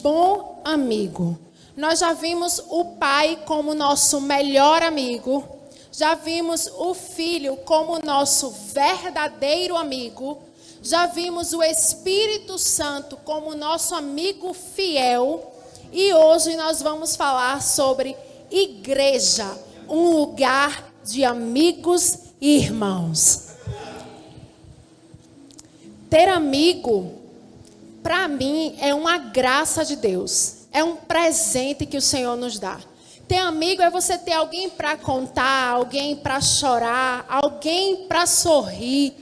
bom amigo. Nós já vimos o Pai como nosso melhor amigo. Já vimos o Filho como nosso verdadeiro amigo. Já vimos o Espírito Santo como nosso amigo fiel. E hoje nós vamos falar sobre igreja, um lugar de amigos e irmãos. Ter amigo, para mim, é uma graça de Deus. É um presente que o Senhor nos dá. Ter amigo é você ter alguém para contar, alguém para chorar, alguém para sorrir,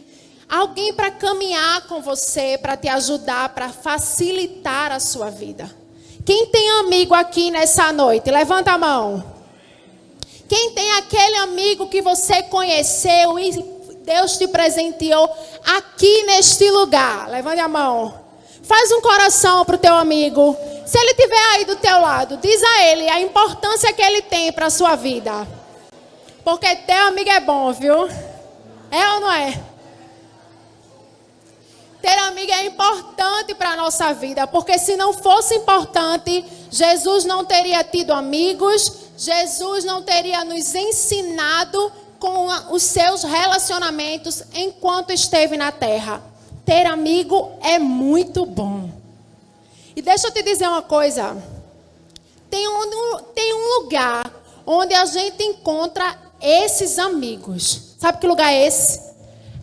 alguém para caminhar com você, para te ajudar, para facilitar a sua vida. Quem tem amigo aqui nessa noite? Levanta a mão. Quem tem aquele amigo que você conheceu e Deus te presenteou aqui neste lugar? Levante a mão. Faz um coração para o teu amigo. Se ele estiver aí do teu lado, diz a ele a importância que ele tem para a sua vida. Porque teu amigo é bom, viu? É ou não é? Ter amigo é importante para a nossa vida. Porque se não fosse importante, Jesus não teria tido amigos. Jesus não teria nos ensinado com os seus relacionamentos enquanto esteve na terra. Ter amigo é muito bom. E deixa eu te dizer uma coisa. Tem um lugar onde a gente encontra esses amigos. Sabe que lugar é esse?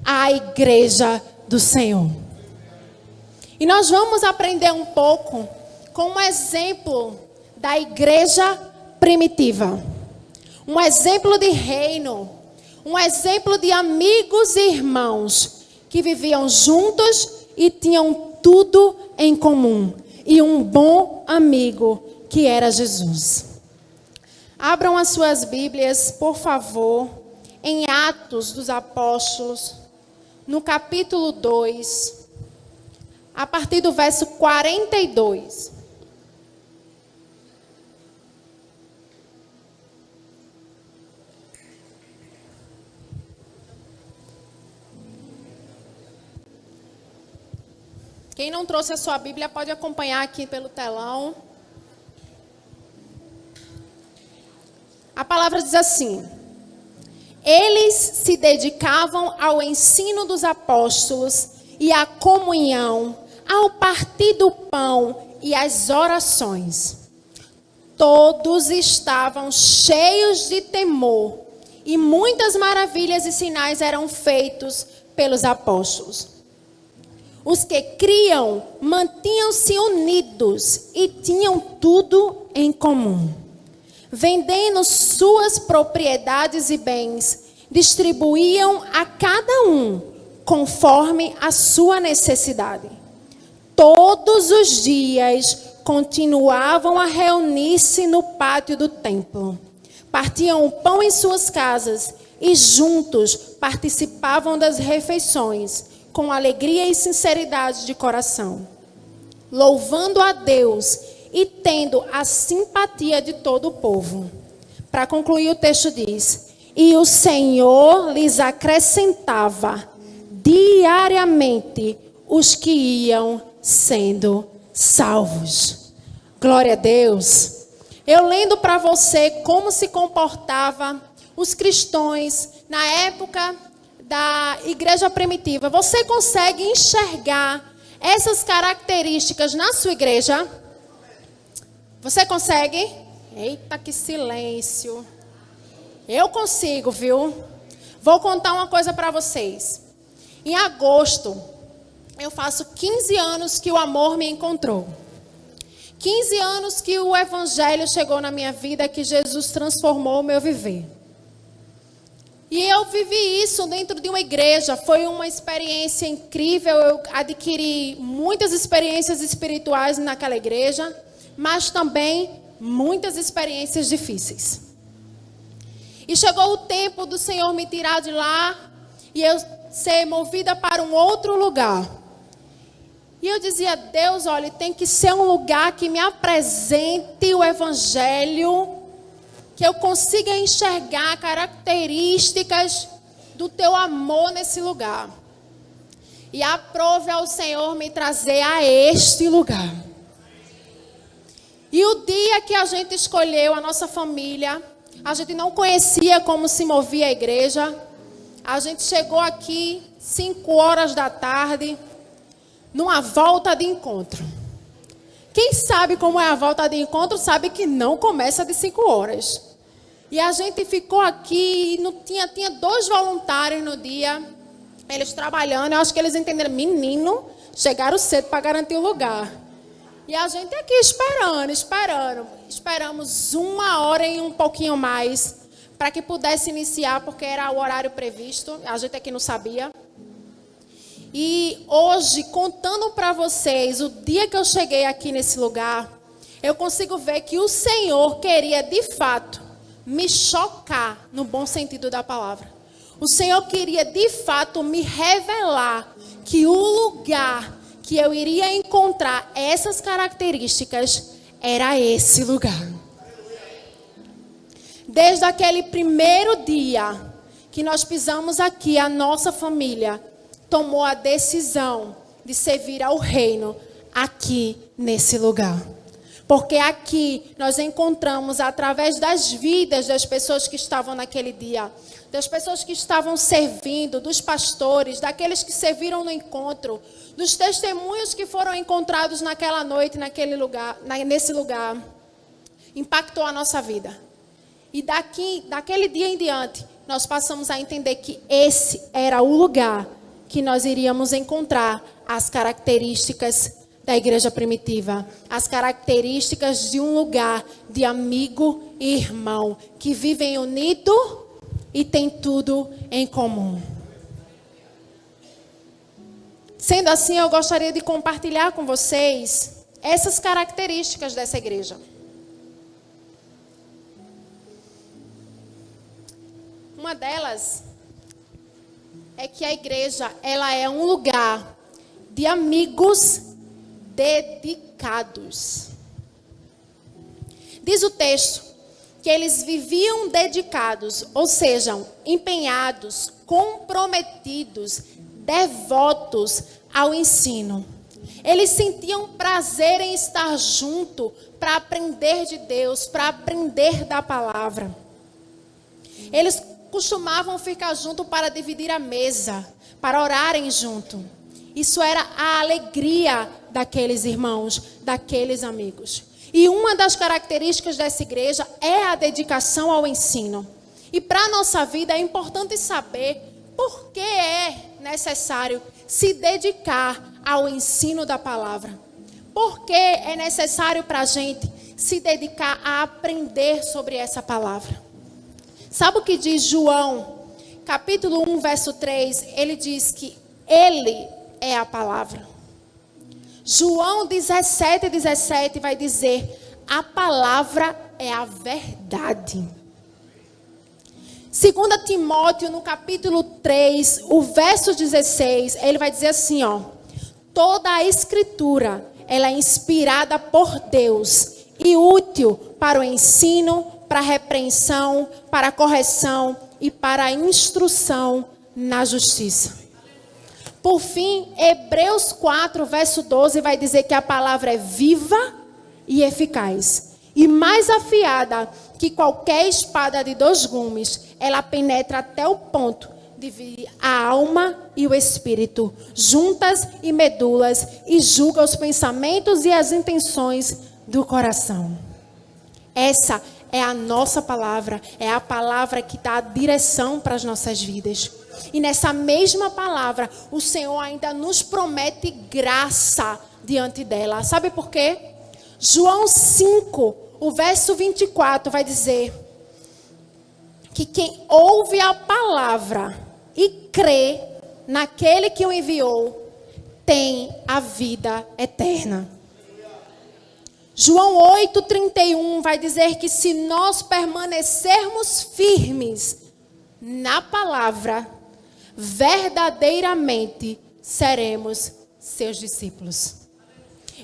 A igreja do Senhor. E nós vamos aprender um pouco com um exemplo da igreja primitiva. Um exemplo de reino. Um exemplo de amigos e irmãos que viviam juntos e tinham tudo em comum. E um bom amigo que era Jesus. Abram as suas Bíblias, por favor, em Atos dos Apóstolos, no capítulo 2, a partir do verso 42. Quem não trouxe a sua Bíblia pode acompanhar aqui pelo telão. A palavra diz assim: eles se dedicavam ao ensino dos apóstolos e à comunhão, ao partir do pão e às orações. Todos estavam cheios de temor e muitas maravilhas e sinais eram feitos pelos apóstolos. Os que criam mantinham-se unidos e tinham tudo em comum. Vendendo suas propriedades e bens, distribuíam a cada um conforme a sua necessidade. Todos os dias continuavam a reunir-se no pátio do templo. Partiam o pão em suas casas e juntos participavam das refeições, com alegria e sinceridade de coração, louvando a Deus e tendo a simpatia de todo o povo. Para concluir, o texto diz: e o Senhor lhes acrescentava diariamente os que iam sendo salvos. Glória a Deus. Eu lendo para você como se comportava os cristãos na época da igreja primitiva. Você consegue enxergar essas características na sua igreja? Você consegue? Eita, que silêncio. Eu consigo, viu? Vou contar uma coisa para vocês. Em agosto, eu faço 15 anos que o amor me encontrou. 15 anos que o evangelho chegou na minha vida, que Jesus transformou o meu viver. E eu vivi isso dentro de uma igreja. Foi uma experiência incrível. Eu adquiri muitas experiências espirituais naquela igreja, mas também muitas experiências difíceis. E chegou o tempo do Senhor me tirar de lá e eu ser movida para um outro lugar. E eu dizia: Deus, olha, tem que ser um lugar que me apresente o evangelho, que eu consiga enxergar características do teu amor nesse lugar. E aprove ao Senhor me trazer a este lugar. E o dia que a gente escolheu, a nossa família, a gente não conhecia como se movia a igreja. A gente chegou aqui 5 horas da tarde, numa volta de encontro. Quem sabe como é a volta de encontro, sabe que não começa de 5 horas. E a gente ficou aqui, tinha 2 voluntários no dia, eles trabalhando. Eu acho que eles entenderam, menino, chegaram cedo para garantir o lugar. E a gente aqui esperando. Esperamos 1 hora e um pouquinho mais para que pudesse iniciar, porque era o horário previsto. A gente aqui não sabia. E hoje, contando para vocês, o dia que eu cheguei aqui nesse lugar, eu consigo ver que o Senhor queria, de fato, me chocar, no bom sentido da palavra. O Senhor queria, de fato, me revelar que o lugar que eu iria encontrar essas características era esse lugar. Desde aquele primeiro dia que nós pisamos aqui, a nossa família tomou a decisão de servir ao reino aqui nesse lugar. Porque aqui nós encontramos, através das vidas das pessoas que estavam naquele dia, das pessoas que estavam servindo, dos pastores, daqueles que serviram no encontro, dos testemunhos que foram encontrados naquela noite, naquele lugar, nesse lugar, impactou a nossa vida. E daquele dia em diante, nós passamos a entender que esse era o lugar que nós iríamos encontrar as características da igreja primitiva, as características de um lugar de amigo e irmão, que vivem unido e tem tudo em comum. Sendo assim, eu gostaria de compartilhar com vocês essas características dessa igreja. Uma delas é que a igreja, ela é um lugar de amigos dedicados. Diz o texto que eles viviam dedicados, ou seja, empenhados, comprometidos, devotos ao ensino. Eles sentiam prazer em estar junto para aprender de Deus, para aprender da palavra. Eles costumavam ficar junto para dividir a mesa, para orarem junto. Isso era a alegria daqueles irmãos, daqueles amigos. E uma das características dessa igreja é a dedicação ao ensino. E para a nossa vida é importante saber por que é necessário se dedicar ao ensino da palavra. Por que é necessário para a gente se dedicar a aprender sobre essa palavra. Sabe o que diz João, capítulo 1, verso 3? Ele diz que Ele é a palavra. João 17 vai dizer: a palavra é a verdade. 2 Timóteo, no capítulo 3, o verso 16, ele vai dizer assim, ó: toda a escritura, ela é inspirada por Deus e útil para o ensino, para a repreensão, para a correção e para a instrução na justiça. Por fim, Hebreus 4, verso 12, vai dizer que a palavra é viva e eficaz, e mais afiada que qualquer espada de 2 gumes. Ela penetra até o ponto de dividir a alma e o espírito, juntas e medulas, e julga os pensamentos e as intenções do coração. Essa é a nossa palavra, é a palavra que dá a direção para as nossas vidas. E nessa mesma palavra, o Senhor ainda nos promete graça diante dela. Sabe por quê? João 5, o verso 24 vai dizer que quem ouve a palavra e crê naquele que o enviou, tem a vida eterna. João 8,31 vai dizer que se nós permanecermos firmes na palavra, verdadeiramente seremos seus discípulos.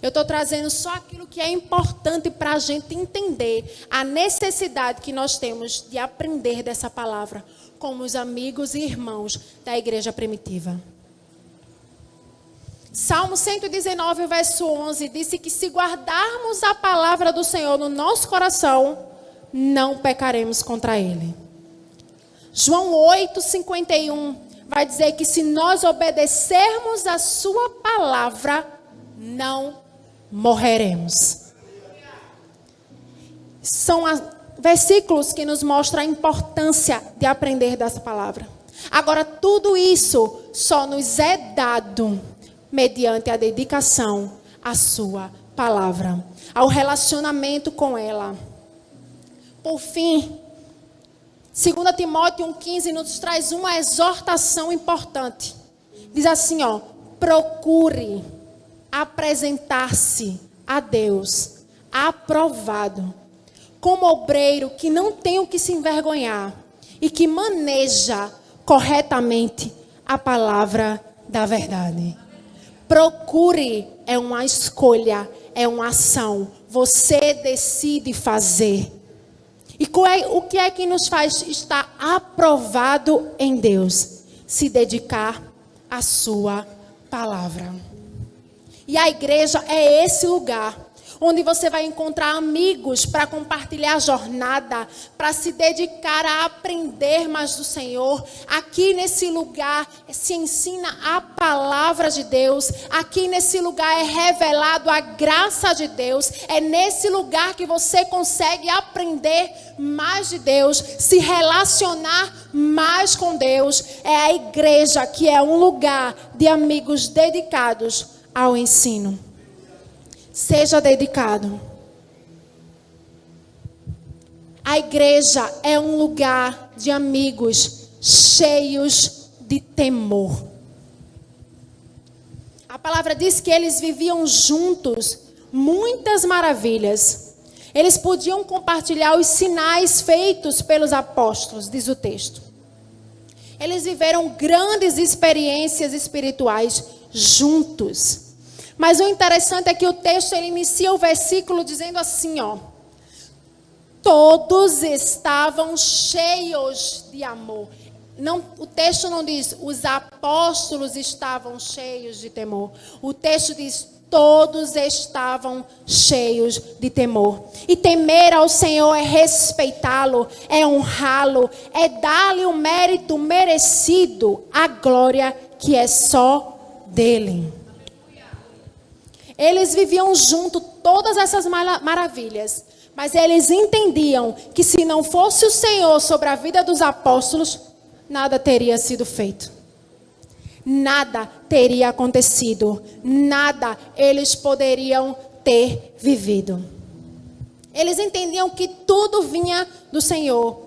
Eu estou trazendo só aquilo que é importante para a gente entender a necessidade que nós temos de aprender dessa palavra como os amigos e irmãos da igreja primitiva. Salmo 119, verso 11, disse que se guardarmos a palavra do Senhor no nosso coração, não pecaremos contra Ele. João 8:51 vai dizer que se nós obedecermos a sua palavra, não morreremos. São versículos que nos mostram a importância de aprender dessa palavra. Agora, tudo isso só nos é dado mediante a dedicação à sua palavra, ao relacionamento com ela. Por fim, 2 Timóteo 1,15 nos traz uma exortação importante. Diz assim, procure apresentar-se a Deus aprovado, como obreiro que não tem o que se envergonhar e que maneja corretamente a palavra da verdade. Procure é uma escolha, é uma ação. Você decide fazer. E o que é que nos faz estar aprovado em Deus? Se dedicar à sua palavra. E a igreja é esse lugar onde você vai encontrar amigos para compartilhar a jornada, para se dedicar a aprender mais do Senhor. Aqui nesse lugar se ensina a palavra de Deus. Aqui nesse lugar é revelado a graça de Deus. É nesse lugar que você consegue aprender mais de Deus, se relacionar mais com Deus. É a igreja que é um lugar de amigos dedicados ao ensino. Seja dedicado. A igreja é um lugar de amigos cheios de temor. A palavra diz que eles viviam juntos muitas maravilhas. Eles podiam compartilhar os sinais feitos pelos apóstolos, diz o texto. Eles viveram grandes experiências espirituais juntos. Mas o interessante é que o texto ele inicia o versículo dizendo assim, todos estavam cheios de amor. Não, o texto não diz os apóstolos estavam cheios de temor. O texto diz todos estavam cheios de temor. E temer ao Senhor é respeitá-lo, é honrá-lo, é dar-lhe o mérito merecido, a glória que é só dele. Eles viviam junto todas essas maravilhas, mas eles entendiam que se não fosse o Senhor sobre a vida dos apóstolos, nada teria sido feito. Nada teria acontecido, nada eles poderiam ter vivido. Eles entendiam que tudo vinha do Senhor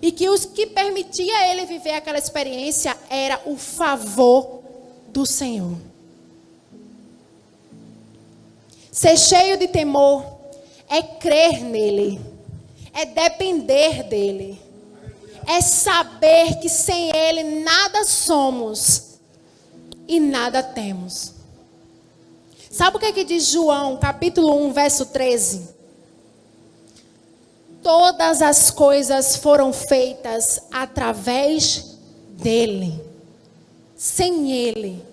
e que os que permitia ele viver aquela experiência era o favor do Senhor. Ser cheio de temor é crer nele, é depender dele, é saber que sem ele nada somos e nada temos. Sabe o que é que diz João, capítulo 1, verso 13? Todas as coisas foram feitas através dele. Sem ele,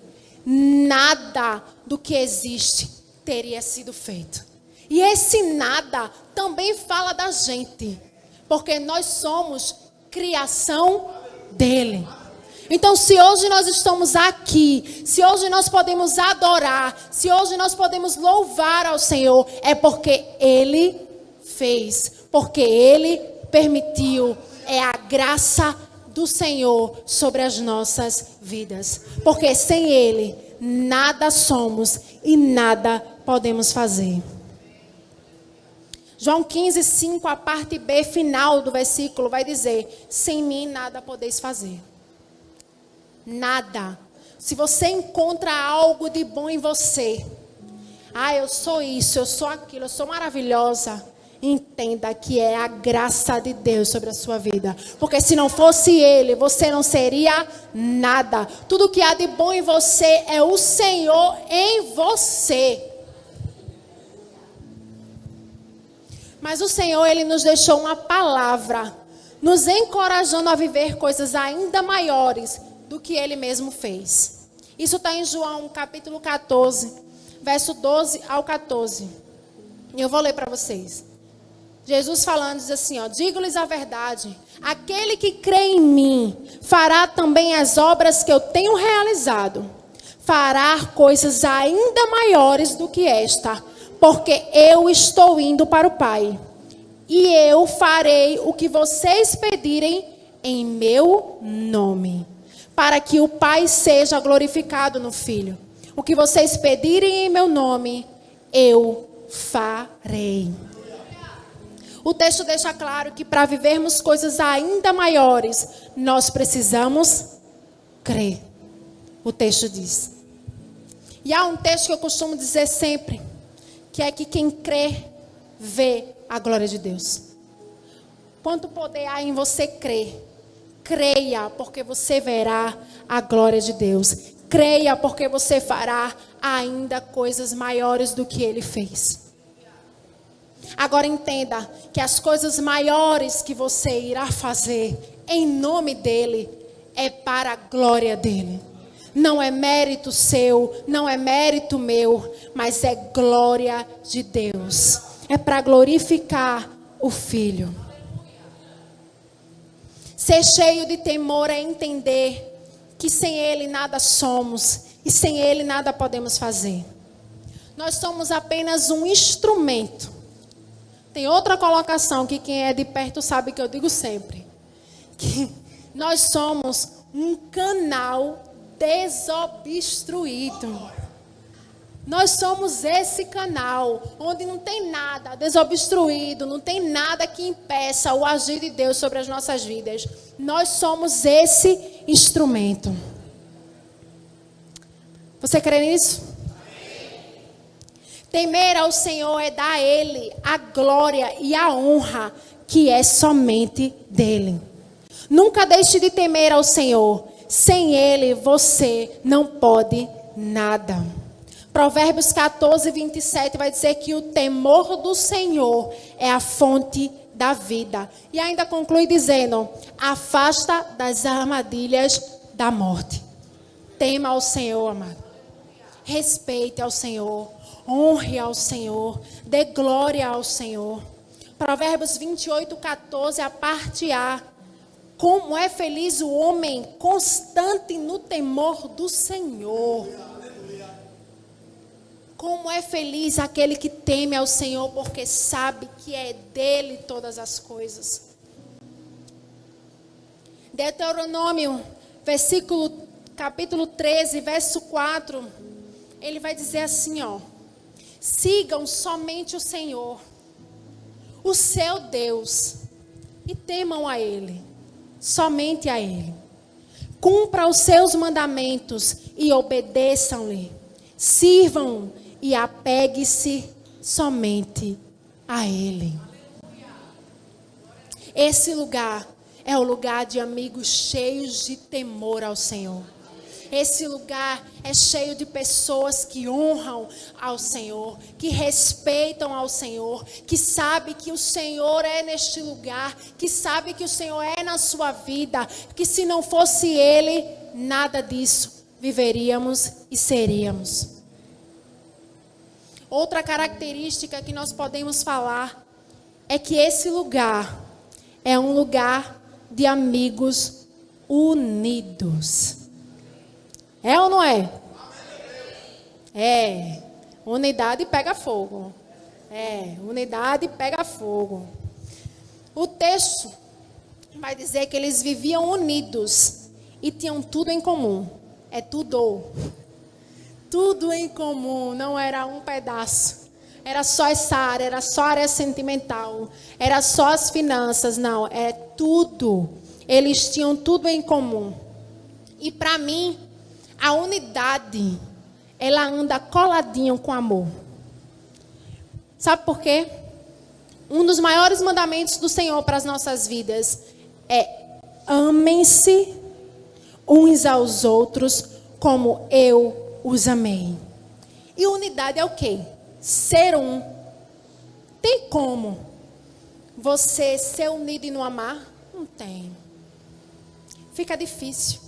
nada do que existe teria sido feito. E esse nada também fala da gente, porque nós somos criação dele. Então, se hoje nós estamos aqui, se hoje nós podemos adorar, se hoje nós podemos louvar ao Senhor, é porque ele fez, porque ele permitiu. É a graça do Senhor sobre as nossas vidas, porque sem ele nada somos e nada podemos fazer. João 15:5, a parte B final do versículo vai dizer: sem mim nada podeis fazer. Nada. Se você encontra algo de bom em você, eu sou isso, eu sou aquilo, eu sou maravilhosa, entenda que é a graça de Deus sobre a sua vida. Porque se não fosse ele, você não seria nada. Tudo que há de bom em você é o Senhor em você. Mas o Senhor, ele nos deixou uma palavra, nos encorajando a viver coisas ainda maiores do que ele mesmo fez. Isso está em João capítulo 14, verso 12 ao 14. E eu vou ler para vocês. Jesus falando, diz assim, ó: digo-lhes a verdade, aquele que crê em mim fará também as obras que eu tenho realizado. Fará coisas ainda maiores do que esta, porque eu estou indo para o Pai. E eu farei o que vocês pedirem em meu nome, para que o Pai seja glorificado no Filho. O que vocês pedirem em meu nome, eu farei. O texto deixa claro que para vivermos coisas ainda maiores, nós precisamos crer. O texto diz. E há um texto que eu costumo dizer sempre, que é que quem crê, vê a glória de Deus. Quanto poder há em você crer? Creia, porque você verá a glória de Deus. Creia, porque você fará ainda coisas maiores do que Ele fez. Agora entenda que as coisas maiores que você irá fazer em nome dEle é para a glória dEle. Não é mérito seu, não é mérito meu, mas é glória de Deus. É para glorificar o Filho. Ser cheio de temor é entender que sem Ele nada somos e sem Ele nada podemos fazer. Nós somos apenas um instrumento. Tem outra colocação que quem é de perto sabe que eu digo sempre. Que nós somos um canal desobstruído. Nós somos esse canal onde não tem nada desobstruído, não tem nada que impeça o agir de Deus sobre as nossas vidas. Nós somos esse instrumento. Você crê nisso? Temer ao Senhor é dar a Ele a glória e a honra que é somente dEle. Nunca deixe de temer ao Senhor. Sem Ele você não pode nada. Provérbios 14, 27 vai dizer que o temor do Senhor é a fonte da vida. E ainda conclui dizendo: afasta das armadilhas da morte. Tema ao Senhor, amado. Respeite ao Senhor. Honre ao Senhor. Dê glória ao Senhor. Provérbios 28, 14, a parte A. Como é feliz o homem constante no temor do Senhor. Como é feliz aquele que teme ao Senhor, porque sabe que é dele todas as coisas. Deuteronômio, capítulo 13, verso 4, ele vai dizer assim, ó: sigam somente o Senhor, o seu Deus, e temam a Ele, somente a Ele. Cumpra os seus mandamentos e obedeçam-lhe. Sirvam e apegue-se somente a Ele. Esse lugar é o lugar de amigos cheios de temor ao Senhor. Esse lugar é cheio de pessoas que honram ao Senhor, que respeitam ao Senhor, que sabe que o Senhor é neste lugar, que sabe que o Senhor é na sua vida, que se não fosse Ele, nada disso viveríamos e seríamos. Outra característica que nós podemos falar é que esse lugar é um lugar de amigos unidos. É ou não é? É. Unidade pega fogo. É. Unidade pega fogo. O texto vai dizer que eles viviam unidos e tinham tudo em comum. É tudo. Tudo em comum. Não era um pedaço. Era só essa área. Era só a área sentimental. Era só as finanças. Não. É tudo. Eles tinham tudo em comum. E para mim, a unidade, ela anda coladinho com amor. Sabe por quê? Um dos maiores mandamentos do Senhor para as nossas vidas é: amem-se uns aos outros como eu os amei. E unidade é o quê? Ser um. Tem como você ser unido e não amar? Não tem. Fica difícil.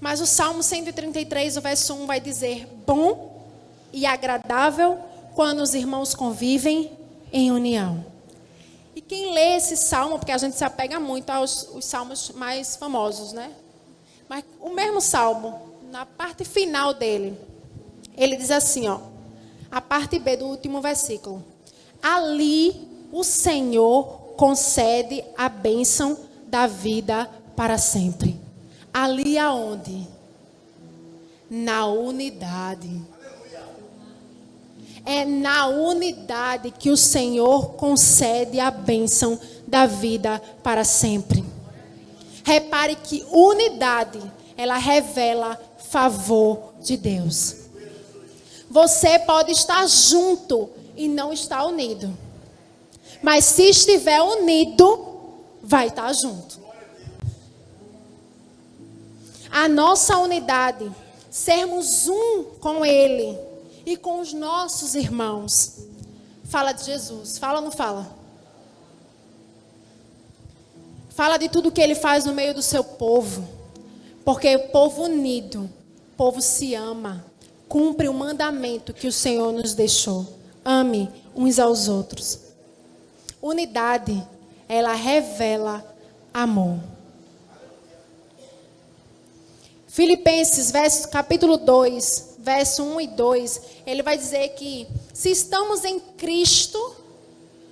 Mas o Salmo 133, o verso 1 vai dizer: bom e agradável quando os irmãos convivem em união. E quem lê esse salmo, porque a gente se apega muito aos salmos mais famosos, né? Mas o mesmo salmo, na parte final dele, ele diz assim, ó, a parte B do último versículo: ali o Senhor concede a bênção da vida para sempre. Ali aonde? Na unidade. É na unidade que o Senhor concede a bênção da vida para sempre. Repare que unidade, ela revela favor de Deus. Você pode estar junto e não estar unido. Mas se estiver unido, vai estar junto. A nossa unidade, sermos um com Ele e com os nossos irmãos, fala de Jesus. Fala ou não fala? Fala de tudo que Ele faz no meio do seu povo. Porque o povo unido, o povo se ama, cumpre o mandamento que o Senhor nos deixou. Ame uns aos outros. Unidade, ela revela amor. Filipenses, capítulo 2, verso 1 e 2, ele vai dizer que se estamos em Cristo,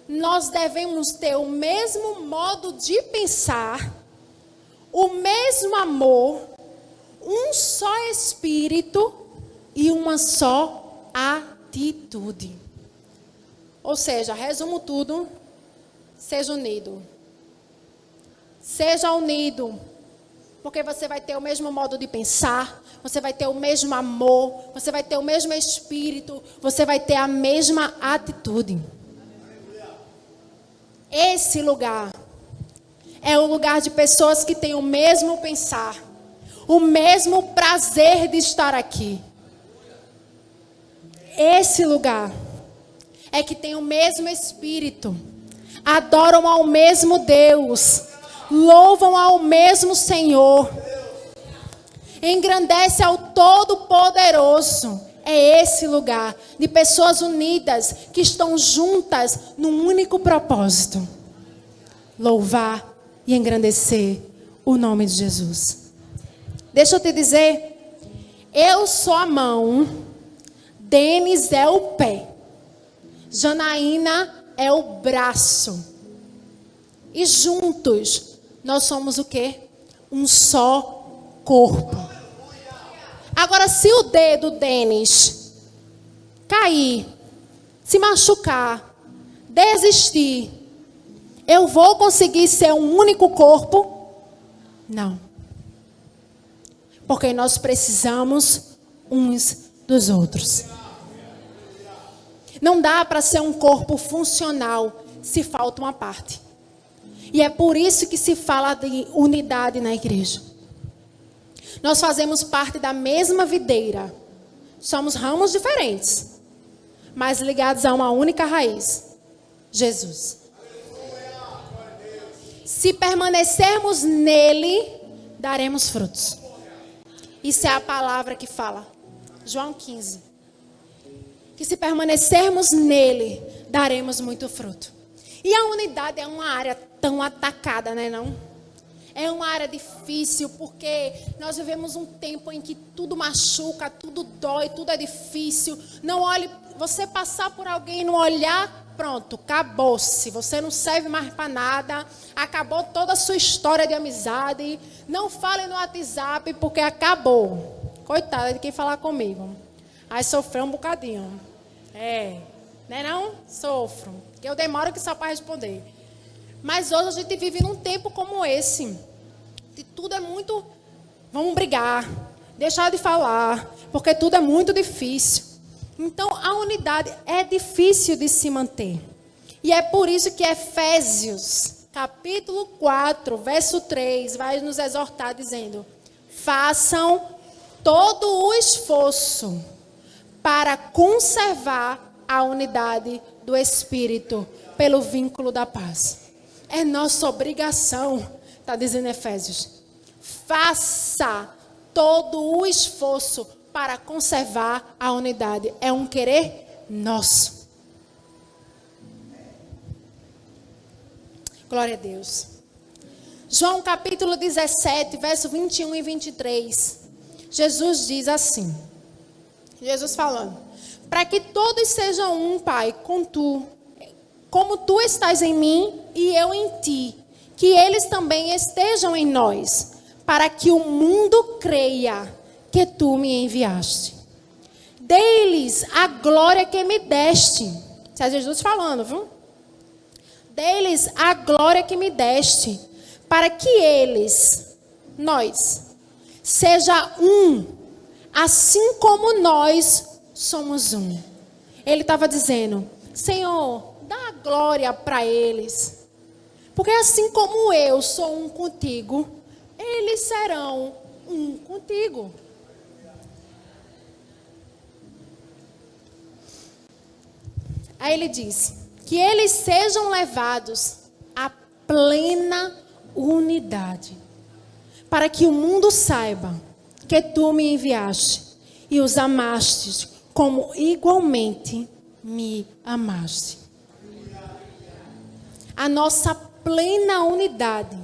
nós devemos ter o mesmo modo de pensar, o mesmo amor, um só espírito e uma só atitude. Ou seja, resumo tudo, seja unido. Seja unido, porque você vai ter o mesmo modo de pensar, você vai ter o mesmo amor, você vai ter o mesmo espírito, você vai ter a mesma atitude. Esse lugar é o lugar de pessoas que têm o mesmo pensar, o mesmo prazer de estar aqui. Esse lugar é que tem o mesmo espírito, adoram ao mesmo Deus, louvam ao mesmo Senhor, engrandece ao Todo-Poderoso. É esse lugar de pessoas unidas que estão juntas num único propósito: louvar e engrandecer o nome de Jesus. Deixa eu te dizer, eu sou a mão, Denis é o pé, Janaína é o braço. E juntos nós somos o quê? Um só corpo. Agora, se o dedo Denis cair, se machucar, desistir, eu vou conseguir ser um único corpo? Não. Porque nós precisamos uns dos outros. Não dá para ser um corpo funcional se falta uma parte. E é por isso que se fala de unidade na igreja. Nós fazemos parte da mesma videira. Somos ramos diferentes, mas ligados a uma única raiz: Jesus. Se permanecermos nele, daremos frutos. Isso é a palavra que fala. João 15. Que se permanecermos nele, daremos muito fruto. E a unidade é uma área tão atacada, né, não? É uma área difícil, porque nós vivemos um tempo em que tudo machuca, tudo dói, tudo é difícil. Não olhe, você passar por alguém e não olhar, pronto, acabou-se. Você não serve mais para nada, acabou toda a sua história de amizade. Não fale no WhatsApp, porque acabou. Coitada de quem falar comigo. Aí sofreu um bocadinho. Né não? Sofro. Que eu demoro que só para responder. Mas hoje a gente vive num tempo como esse. De tudo é muito... Vamos brigar. Deixar de falar. Porque tudo é muito difícil. Então a unidade é difícil de se manter. E é por isso que Efésios, capítulo 4, verso 3, vai nos exortar dizendo: façam todo o esforço para conservar a unidade do Espírito pelo vínculo da paz. É nossa obrigação, está dizendo Efésios. Faça todo o esforço para conservar a unidade. É um querer nosso. Glória a Deus. João capítulo 17, verso 21 e 23. Jesus diz assim. Jesus falando. Para que todos sejam um, Pai, como tu estás em mim e eu em ti. Que eles também estejam em nós. Para que o mundo creia que tu me enviaste. Dei-lhes a glória que me deste. Isso é Jesus falando, viu? Dei-lhes a glória que me deste, para que eles, nós, seja um, assim como nós somos um. Ele estava dizendo, Senhor, dá a glória para eles, porque assim como eu sou um contigo, eles serão um contigo. Aí ele diz, que eles sejam levados à plena unidade, para que o mundo saiba que tu me enviaste e os amaste como igualmente me amaste. A nossa plena unidade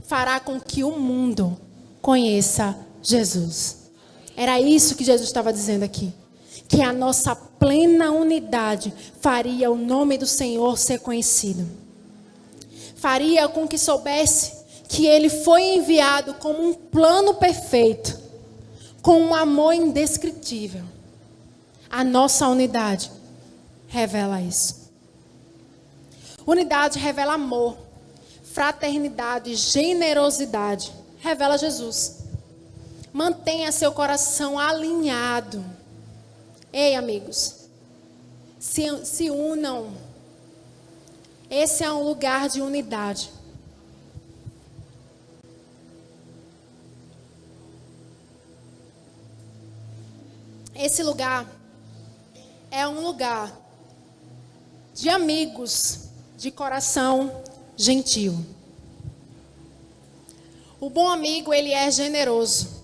fará com que o mundo conheça Jesus. Era isso que Jesus estava dizendo aqui. Que a nossa plena unidade faria o nome do Senhor ser conhecido. Faria com que soubesse que Ele foi enviado como um plano perfeito, com um amor indescritível. A nossa unidade revela isso. Unidade revela amor, fraternidade, generosidade. Revela Jesus. Mantenha seu coração alinhado. Ei, amigos, se unam. Esse é um lugar de unidade. Esse lugar é um lugar de amigos, de coração gentil. O bom amigo, ele é generoso.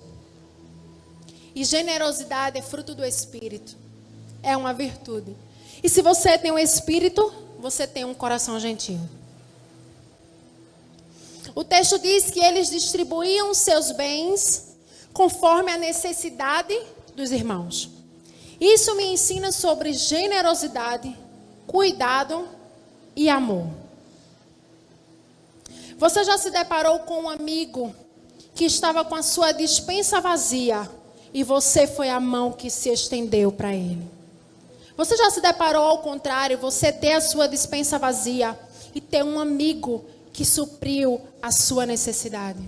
E generosidade é fruto do Espírito. É uma virtude. E se você tem um Espírito, você tem um coração gentil. O texto diz que eles distribuíam seus bens conforme a necessidade dos irmãos. Isso me ensina sobre generosidade, cuidado e amor. Você já se deparou com um amigo que estava com a sua despensa vazia e você foi a mão que se estendeu para ele? Você já se deparou ao contrário, você ter a sua despensa vazia e ter um amigo que supriu a sua necessidade?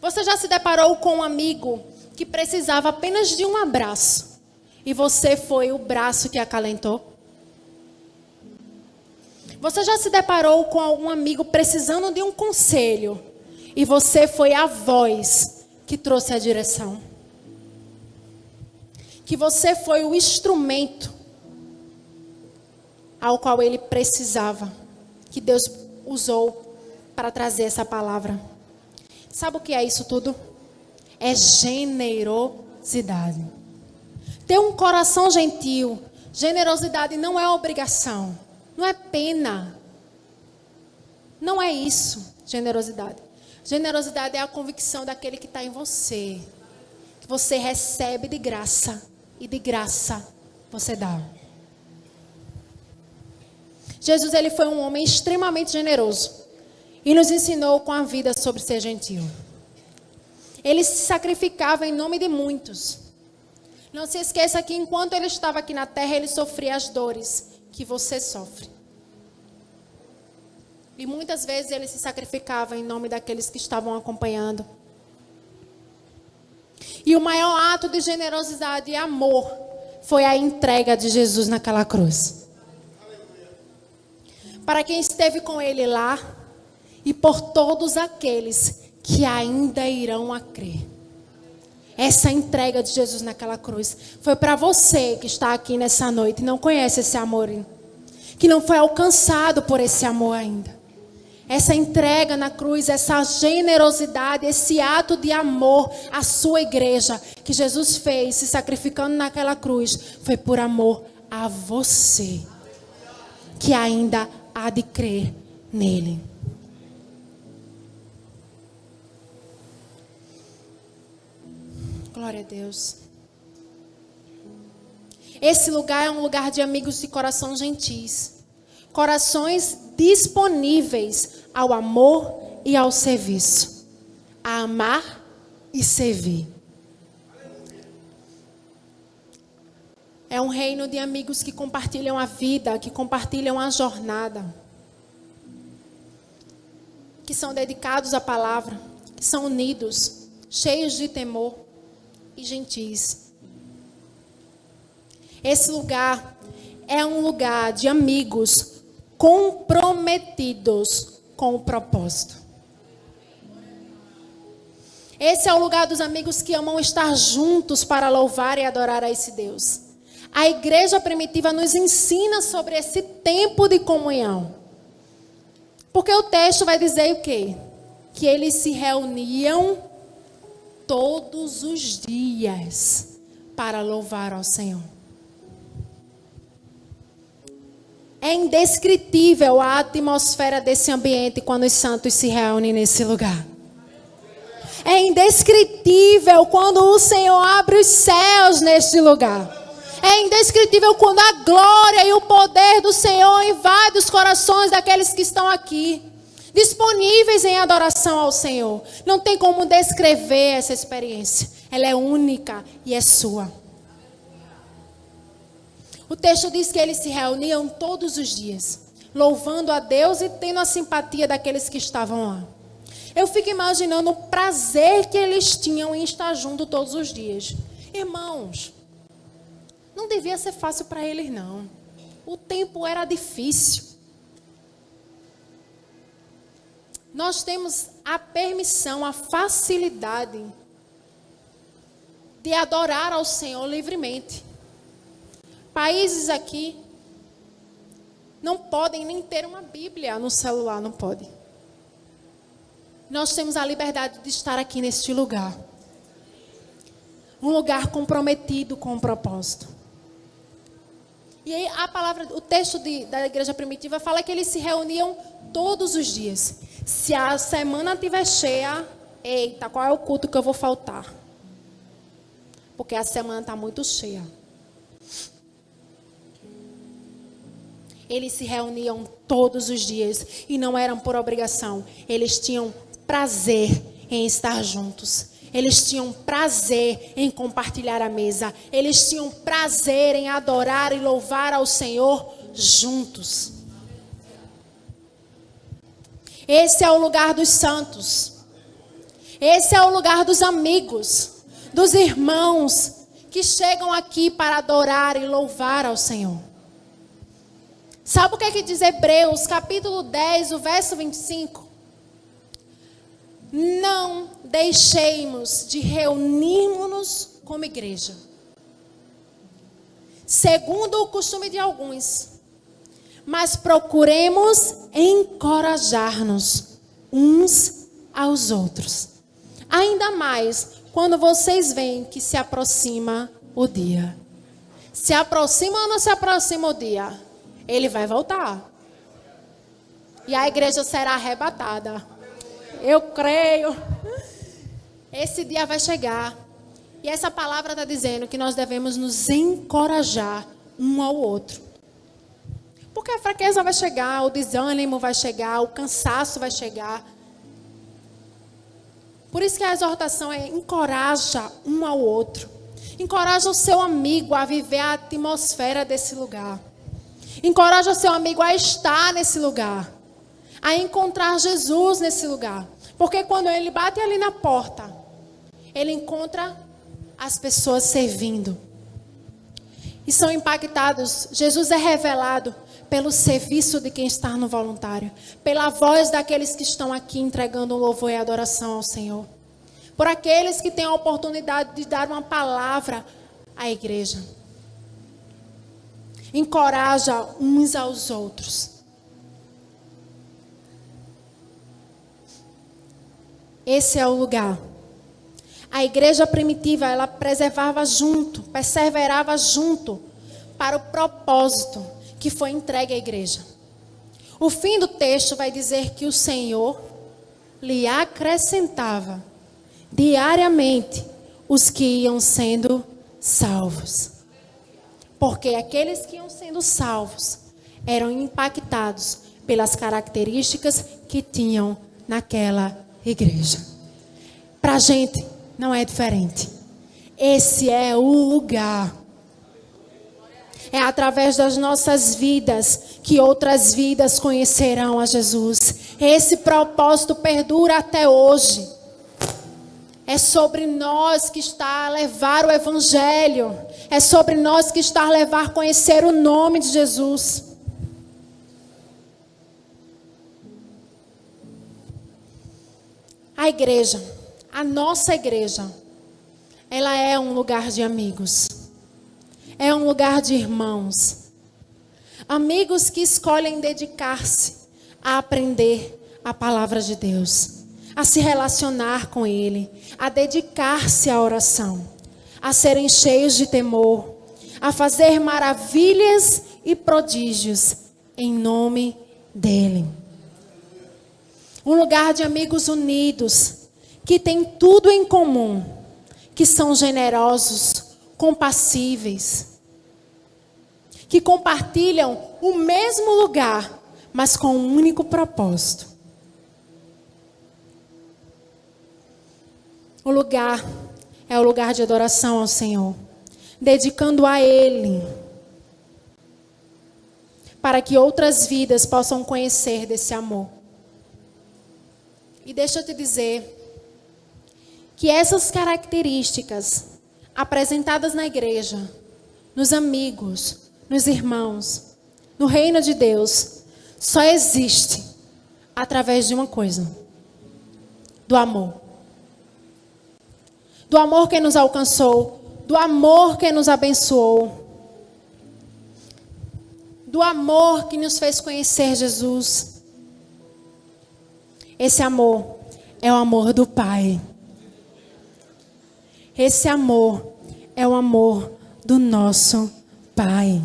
Você já se deparou com um amigo que precisava apenas de um abraço e você foi o braço que acalentou? Você já se deparou com algum amigo precisando de um conselho e você foi a voz que trouxe a direção? Que você foi o instrumento ao qual ele precisava, que Deus usou para trazer essa palavra. Sabe o que é isso tudo? É generosidade. Ter um coração gentil. Generosidade não é obrigação, não é pena. Não é isso, generosidade. Generosidade é a convicção daquele que está em você, que você recebe de graça e de graça você dá. Jesus, ele foi um homem extremamente generoso e nos ensinou com a vida sobre ser gentil. Ele se sacrificava em nome de muitos. Não se esqueça que enquanto ele estava aqui na terra, ele sofria as dores que você sofre. E muitas vezes ele se sacrificava em nome daqueles que estavam acompanhando. E o maior ato de generosidade e amor foi a entrega de Jesus naquela cruz. Para quem esteve com ele lá e por todos aqueles que ainda irão a crer. Essa entrega de Jesus naquela cruz foi para você que está aqui nessa noite e não conhece esse amor, que não foi alcançado por esse amor ainda. essa entrega na cruz, essa generosidade, esse ato de amor à sua igreja que Jesus fez, se sacrificando naquela cruz, foi por amor a você, que ainda há de crer nele. Glória a Deus. Esse lugar é um lugar de amigos de coração gentis, corações disponíveis ao amor e ao serviço, a amar e servir. É um reino de amigos que compartilham a vida, que compartilham a jornada, que são dedicados à palavra, que são unidos, cheios de temor e gentis. Esse lugar é um lugar de amigos comprometidos com o propósito. Esse é o lugar dos amigos que amam estar juntos para louvar e adorar a esse Deus. A igreja primitiva nos ensina sobre esse tempo de comunhão. Porque o texto vai dizer o quê? Que eles se reuniam todos os dias para louvar ao Senhor. É indescritível a atmosfera desse ambiente quando os santos se reúnem nesse lugar. É indescritível quando o Senhor abre os céus neste lugar. É indescritível quando a glória e o poder do Senhor invade os corações daqueles que estão aqui, disponíveis em adoração ao Senhor. Não tem como descrever essa experiência. Ela é única e é sua. O texto diz que eles se reuniam todos os dias, louvando a Deus e tendo a simpatia daqueles que estavam lá. Eu fico imaginando o prazer que eles tinham em estar juntos todos os dias. Irmãos, não devia ser fácil para eles, não. O tempo era difícil. Nós temos a permissão, a facilidade de adorar ao Senhor livremente. Países aqui não podem nem ter uma Bíblia no celular, não pode. Nós temos a liberdade de estar aqui neste lugar. Um lugar comprometido com o propósito. E aí o texto da igreja primitiva fala que eles se reuniam todos os dias. Se a semana estiver cheia, eita, qual é o culto que eu vou faltar? Porque a semana está muito cheia. Eles se reuniam todos os dias e não eram por obrigação. Eles tinham prazer em estar juntos. Eles tinham prazer em compartilhar a mesa. Eles tinham prazer em adorar e louvar ao Senhor juntos. Esse é o lugar dos santos. Esse é o lugar dos amigos, dos irmãos que chegam aqui para adorar e louvar ao Senhor. Sabe o que é que diz Hebreus, capítulo 10, o verso 25? Não deixemos de reunirmos-nos como igreja, segundo o costume de alguns, mas procuremos encorajar-nos uns aos outros. Ainda mais quando vocês veem que se aproxima o dia. Se aproxima ou não se aproxima o dia? Ele vai voltar. E a igreja será arrebatada. Eu creio. Esse dia vai chegar. E essa palavra está dizendo que nós devemos nos encorajar um ao outro. Porque a fraqueza vai chegar, o desânimo vai chegar, o cansaço vai chegar. Por isso que a exortação é: encoraja um ao outro. Encoraja o seu amigo a viver a atmosfera desse lugar. Encoraja o seu amigo a estar nesse lugar, a encontrar Jesus nesse lugar. Porque quando ele bate ali na porta, ele encontra as pessoas servindo. E são impactados. Jesus é revelado pelo serviço de quem está no voluntário, pela voz daqueles que estão aqui entregando um louvor e adoração ao Senhor, por aqueles que têm a oportunidade de dar uma palavra à igreja. Encoraja uns aos outros. Esse é o lugar. A igreja primitiva, ela perseverava junto para o propósito que foi entregue à igreja. O fim do texto vai dizer que o Senhor lhe acrescentava diariamente os que iam sendo salvos. Porque aqueles que iam sendo salvos eram impactados pelas características que tinham naquela igreja. Para a gente não é diferente. Esse é o lugar. É através das nossas vidas que outras vidas conhecerão a Jesus. Esse propósito perdura até hoje. É sobre nós que está a levar o Evangelho. É sobre nós que está a levar a conhecer o nome de Jesus. A igreja, a nossa igreja, ela é um lugar de amigos. É um lugar de irmãos. Amigos que escolhem dedicar-se a aprender a palavra de Deus, a se relacionar com Ele, a dedicar-se à oração, a serem cheios de temor, a fazer maravilhas e prodígios em nome dEle. Um lugar de amigos unidos, que têm tudo em comum, que são generosos, compassíveis, que compartilham o mesmo lugar, mas com um único propósito. O lugar é o lugar de adoração ao Senhor, dedicando a Ele, para que outras vidas possam conhecer desse amor. E deixa eu te dizer que essas características apresentadas na igreja, nos amigos, nos irmãos, no reino de Deus, só existe através de uma coisa: do amor. Do amor que nos alcançou, do amor que nos abençoou, do amor que nos fez conhecer Jesus. Esse amor é o amor do Pai. Esse amor é o amor do nosso Pai.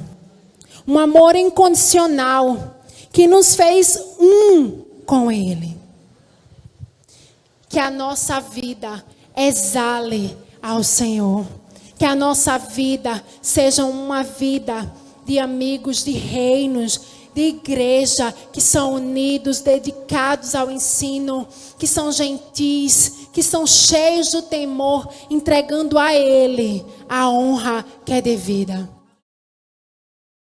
Um amor incondicional que nos fez um com Ele. Que a nossa vida exale ao Senhor. Que a nossa vida seja uma vida de amigos, de reinos, de igreja, que são unidos, dedicados ao ensino, que são gentis, que são cheios do temor, entregando a Ele a honra que é devida.